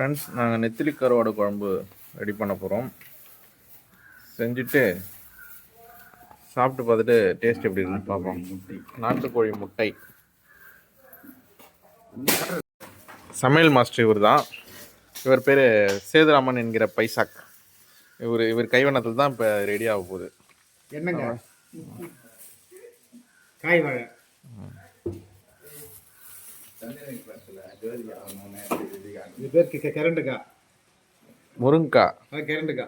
Friends, நாங்கள் நெத்திலி கருவாடு குழம்பு ரெடி பண்ண போகிறோம். செஞ்சுட்டு சாப்பிட்டு பார்த்துட்டு டேஸ்ட் எப்படி இருக்குன்னு பார்ப்போம். நாட்டுக்கோழி முட்டை. சமையல் மாஸ்டர் இவர் தான். இவர் பேர் சேதுராமன் என்கிற பைசாக். இவர் கைவண்ணத்தில் தான் இப்போ ரெடி ஆக போகுது. என்னங்க காய் வாழை இது பேர் கரண்டுக்கா, முருங்கக்காய், கரண்டுக்கா.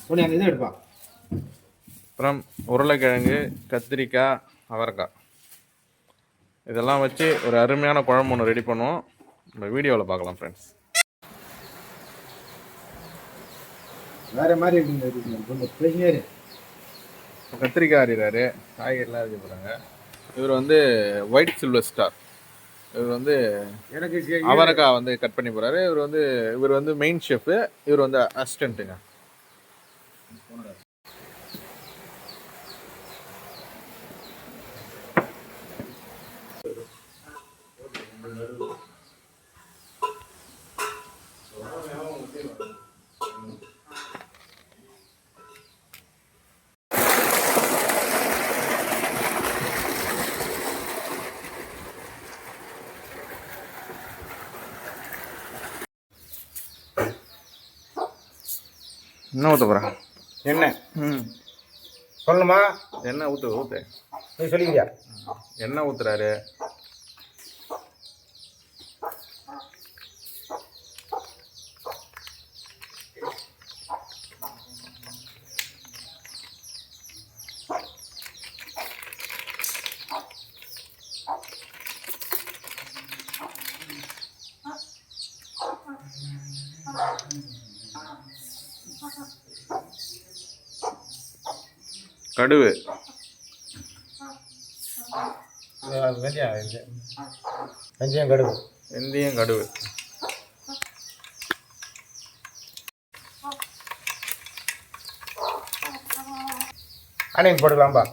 சோனி அந்த இது எடுப்பா. அப்புறம் உருளைக்கிழங்கு, கத்திரிக்காய், அவரைக்காய் இதெல்லாம் வச்சு ஒரு அருமையான குழம்பு ஒன்று ரெடி பண்ணுவோம். நம்ம வீடியோவில் பார்க்கலாம் ஃப்ரெண்ட்ஸ். வேற மாதிரி இருக்குங்க. கத்திரிக்காய் அறிகிறாரு, காய்கறிலாம் அறிஞ்சு போகிறாங்க. இவர் வந்து ஒயிட் சில்வர் ஸ்டார். இவர் வந்து எனக்கு அவரைக்காய் வந்து கட் பண்ணி போகிறாரு. இவர் வந்து மெயின் ஷெஃப்பு, இவர் வந்து அசிஸ்டண்ட்டுங்க. என்ன ஊற்ற போகிறேன்? எண்ணெய். சொல்லணுமா? எண்ணெய் ஊற்று. நீ சொல்லிக்கிறியா? எண்ணெய் ஊற்றுறாரு. கடுகு, வெந்தயம், கடுகு, வெந்தயம், கடுகு. ஆனியன் போட்டுக்கலாம்பா.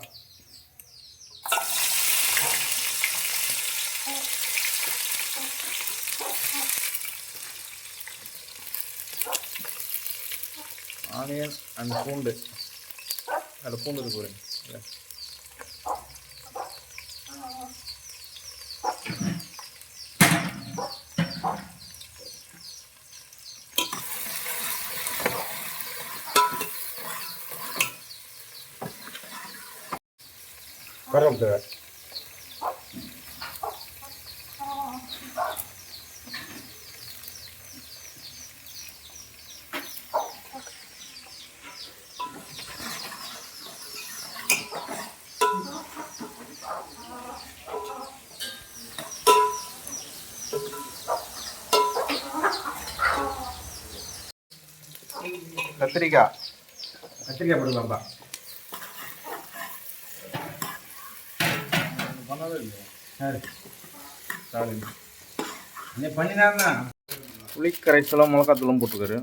ஆனியன் அண்ட் பூண்டு. அதில் பூண்டு இருக்கு பாருங்க. கருவேப்பிலை, கத்திரிக்காய் போட்டுக்கலாம்பா. பண்ணினா புளி கரைசலும் மிளகாத்தூளும் போட்டுக்காரு.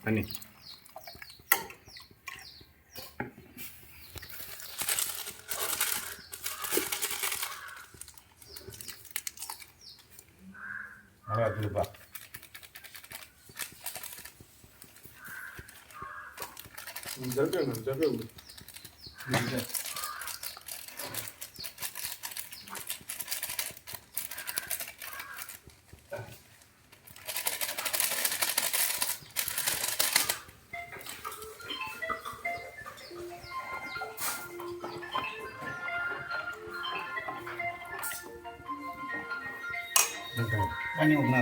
தண்ணி இருக்குப்பா. தண்ணி ஊற்றினா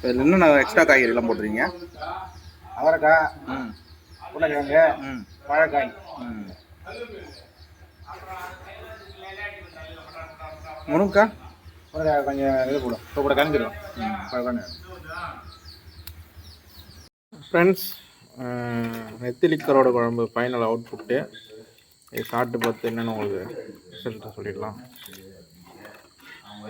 இதில் இன்னும் எக்ஸ்ட்ரா காய்கறிலாம் போட்டுறீங்க. அவரைக்காய், உருளைக்கிழங்கு, வாழைக்காய், முருங்கக்காய் கொஞ்சம் இது போடும். இப்போ கூட கரைஞ்சிடும். ஃப்ரெண்ட்ஸ், நெத்திலிக்கரோட குழம்பு ஃபைனல் அவுட்புட்டு. இது சாப்பிட்டு பார்த்து என்னென்னு உங்களுக்கு ரிசல்ட்டு சொல்லிடலாம். அவங்க